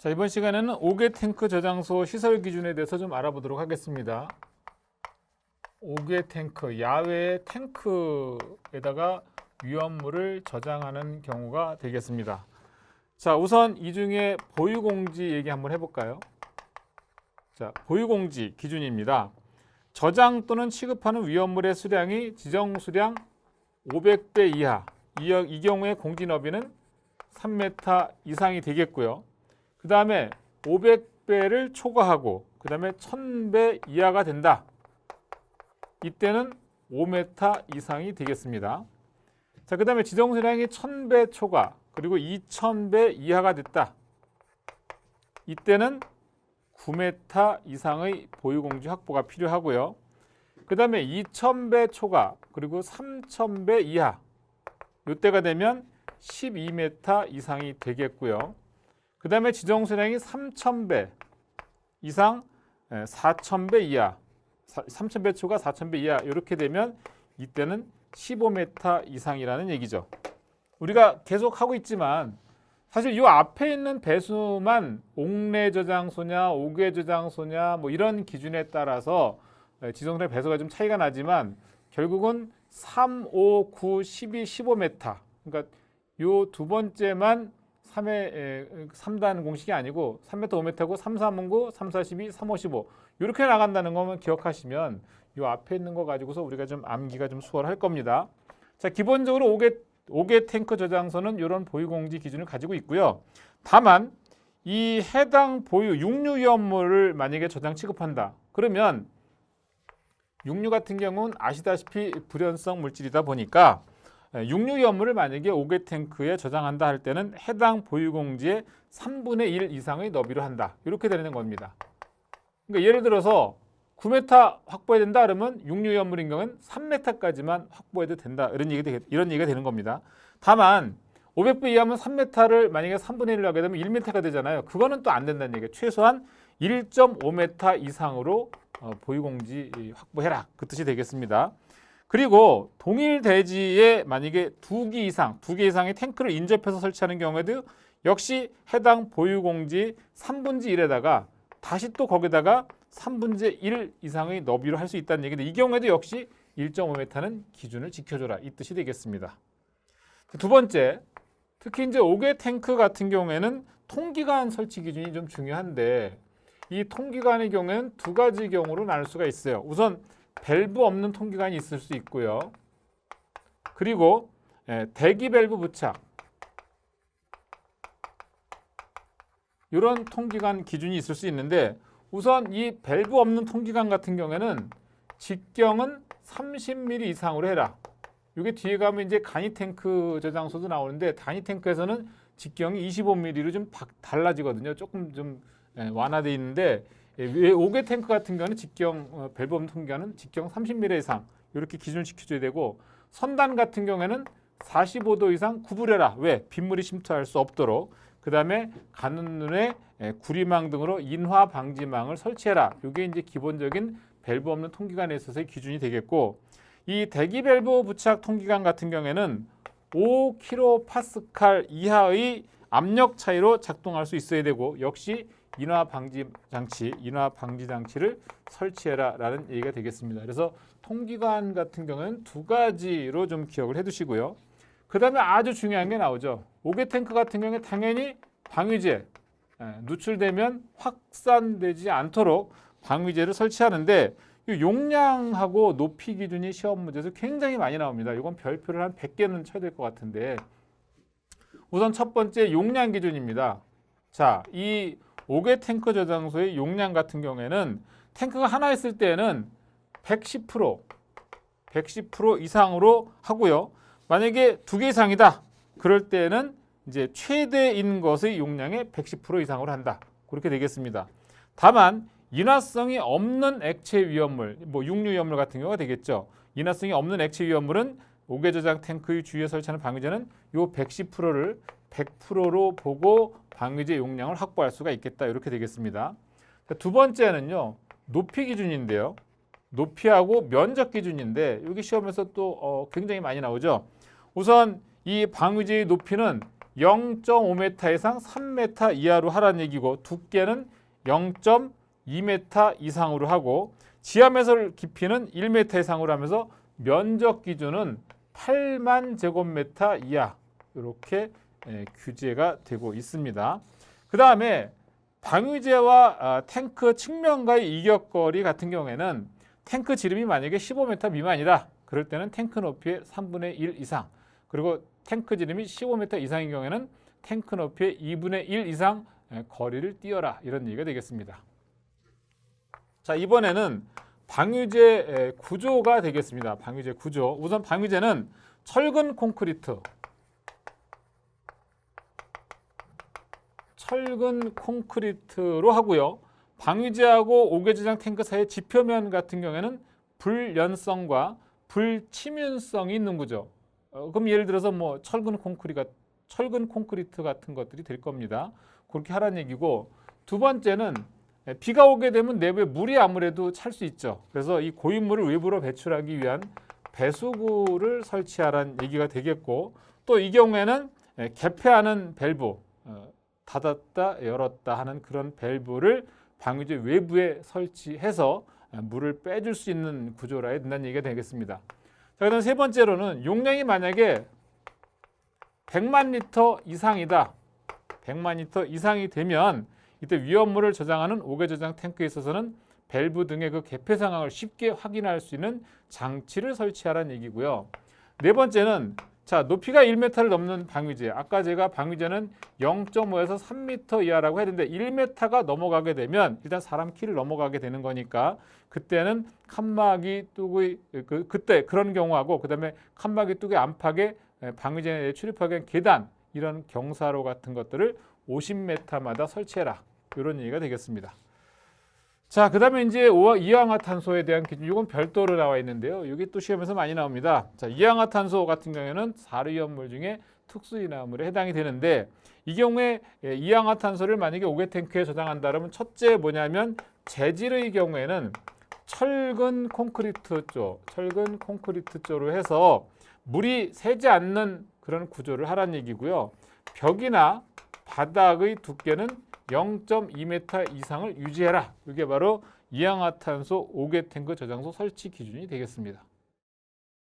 자, 이번 시간에는 5개 탱크 저장소 시설 기준에 대해서 좀 알아보도록 하겠습니다. 5개 탱크, 야외 탱크에다가 위험물을 저장하는 경우가 되겠습니다. 자, 우선 이 중에 보유공지 얘기 한번 해볼까요? 자, 보유공지 기준입니다. 저장 또는 취급하는 위험물의 수량이 지정 수량 500배 이하, 이 경우에 공지 너비는 3m 이상이 되겠고요. 그 다음에 500배를 초과하고 그 다음에 1000배 이하가 된다. 이때는 5m 이상이 되겠습니다. 자, 그 다음에 지정 수량이 1000배 초과 그리고 2000배 이하가 됐다. 이때는 9m 이상의 보유공지 확보가 필요하고요. 그 다음에 2000배 초과 그리고 3000배 이하, 이때가 되면 12m 이상이 되겠고요. 그 다음에 지정 수량이 3000배 이상 4000배 이하, 3000배 초과 4000배 이하 이렇게 되면 이때는 15m 이상이라는 얘기죠. 우리가 계속 하고 있지만 사실 이 앞에 있는 배수만 옥내 저장소냐 5개 저장소냐 뭐 이런 기준에 따라서 지정수량 배수가 좀 차이가 나지만 결국은 3, 5, 9, 12, 15m, 그러니까 요 두 번째만 3단 공식이 아니고 3m, 5m고 3, 3, 9, 3, 4, 12, 3, 5, 15 이렇게 나간다는 것만 기억하시면 요 앞에 있는 거 가지고서 우리가 좀 암기가 좀 수월할 겁니다. 자, 기본적으로 5개 탱크 저장소는 이런 보유공지 기준을 가지고 있고요. 다만 이 해당 보유 육류 위험물을 만약에 저장 취급한다. 그러면 육류 같은 경우는 아시다시피 불연성 물질이다 보니까 육류 위험물을 만약에 5개 탱크에 저장한다 할 때는 해당 보유공지의 3분의 1 이상의 너비로 한다. 이렇게 되는 겁니다. 그러니까 예를 들어서 9m 확보해야 된다 그러면 육류 위험물인 경우는 3m까지만 확보해도 된다. 이런 얘기가 되는 겁니다. 다만 500배 이하면 3m를 만약에 3분의 1로 하게 되면 1m가 되잖아요. 그거는 또 안 된다는 얘기예요. 최소한 1.5m 이상으로 보유공지 확보해라. 그 뜻이 되겠습니다. 그리고 동일 대지에 만약에 2개 이상의 탱크를 인접해서 설치하는 경우에도 역시 해당 보유공지 3분의 1에다가 다시 또 거기다가 3분의 1 이상의 너비로 할 수 있다는 얘기인데 이 경우에도 역시 1.5m는 기준을 지켜줘라. 이 뜻이 되겠습니다. 두 번째, 특히 이제 5개 탱크 같은 경우에는 통기관 설치 기준이 좀 중요한데 이 통기관의 경우에는 두 가지 경우로 나눌 수가 있어요. 우선 밸브 없는 통기관이 있을 수 있고요. 그리고 대기 밸브 부착, 이런 통기관 기준이 있을 수 있는데 우선 이 밸브 없는 통기관 같은 경우에는 직경은 30mm 이상으로 해라. 이게 뒤에 가면 이제 간이 탱크 저장소도 나오는데 간이 탱크에서는 직경이 25mm로 좀 달라지거든요. 조금 좀 완화되어 있는데 5개 탱크 같은 경우는 직경 밸브 없는 통기관은 직경 30mm 이상 이렇게 기준을 지켜줘야 되고 선단 같은 경우에는 45도 이상 구부려라. 왜? 빗물이 침투할 수 없도록. 그 다음에 가는눈에 구리망 등으로 인화 방지망을 설치해라. 이게 이제 기본적인 밸브 없는 통기관에 있어서의 기준이 되겠고 이 대기 밸브 부착 통기관 같은 경우에는 5kPa 이하의 압력 차이로 작동할 수 있어야 되고 역시 인화 방지 장치를 설치해라 라는 얘기가 되겠습니다. 그래서 통기관 같은 경우는 두 가지로 좀 기억을 해 두시고요. 그 다음에 아주 중요한 게 나오죠. 5개 탱크 같은 경우에 당연히 방위제, 누출되면 확산되지 않도록 방위제를 설치하는데 이 용량하고 높이 기준이 시험 문제에서 굉장히 많이 나옵니다. 이건 별표를 한 100개는 쳐야 될 것 같은데 우선 첫 번째 용량 기준입니다. 자, 이 5개 탱크 저장소의 용량 같은 경우에는 탱크가 하나 있을 때는 110% 이상으로 하고요. 만약에 2개 이상이다. 그럴 때는 이제 최대인 것의 용량의 110% 이상으로 한다. 그렇게 되겠습니다. 다만 인화성이 없는 액체 위험물, 뭐 육류 위험물 같은 경우가 되겠죠. 인화성이 없는 액체 위험물은 5개 저장 탱크의 주위에 설치하는 방위제는 요 110%를 100%로 보고 방위제 용량을 확보할 수가 있겠다. 이렇게 되겠습니다. 자, 두 번째는요. 높이 기준인데요. 높이하고 면적 기준인데 여기 시험에서 또 굉장히 많이 나오죠. 우선 이 방위제의 높이는 0.5m 이상 3m 이하로 하라는 얘기고 두께는 0.2m 이상으로 하고 지하매설 깊이는 1m 이상으로 하면서 면적 기준은 8만 제곱미터 이하 이렇게 규제가 되고 있습니다. 그 다음에 방위제와 탱크 측면과의 이격거리 같은 경우에는 탱크 지름이 만약에 15m 미만이다. 그럴 때는 탱크 높이의 3분의 1 이상, 그리고 탱크 지름이 15m 이상인 경우에는 탱크 높이의 2분의 1 이상 거리를 띄어라, 이런 얘기가 되겠습니다. 자, 이번에는 방위제 구조가 되겠습니다. 방위제 구조. 우선 방위제는 철근 콘크리트로 하고요. 방위제하고 오개저장 탱크 사이의 지표면 같은 경우에는 불연성과 불침윤성이 있는 구조. 그럼 예를 들어서 뭐 철근 콘크리트 같은 것들이 될 겁니다. 그렇게 하라는 얘기고, 두 번째는 비가 오게 되면 내부에 물이 아무래도 찰 수 있죠. 그래서 이 고인물을 외부로 배출하기 위한 배수구를 설치하라는 얘기가 되겠고, 또 이 경우에는 개폐하는 밸브, 닫았다 열었다 하는 그런 밸브를 방위제 외부에 설치해서 물을 빼줄 수 있는 구조라 해야 된다는 얘기가 되겠습니다. 자, 그다음 세 번째로는 용량이 만약에 100만 리터 이상이다. 100만 리터 이상이 되면 이때 위험물을 저장하는 오개저장 탱크에 있어서는 밸브 등의 그 개폐 상황을 쉽게 확인할 수 있는 장치를 설치하라는 얘기고요. 네 번째는 자, 높이가 1m를 넘는 방위제. 아까 제가 방위제는 0.5에서 3m 이하라고 했는데 1m가 넘어가게 되면 일단 사람 키를 넘어가게 되는 거니까 그때는 칸막이 뚜기 그때 그런 경우하고, 그다음에 칸막이 뚜기 안팎에 방위제에 출입하기 위한 계단, 이런 경사로 같은 것들을 50m마다 설치해라, 이런 얘기가 되겠습니다. 자, 그다음에 이제 이氧화탄소에 대한 기준, 이건 별도로 나와 있는데요. 여기 또 시험에서 많이 나옵니다. 자, 이氧화탄소 같은 경우에는 사르위험물 중에 특수인화물에 해당이 되는데, 이 경우에 이氧화탄소를 만약에 오개 탱크에 저장한다 그러면 첫째 뭐냐면 재질의 경우에는 철근 콘크리트 쪽으로 해서 물이 새지 않는 그런 구조를 하라는 얘기고요. 벽이나 바닥의 두께는 0.2m 이상을 유지해라. 이게 바로 이氧화탄소 오개 탱크 저장소 설치 기준이 되겠습니다.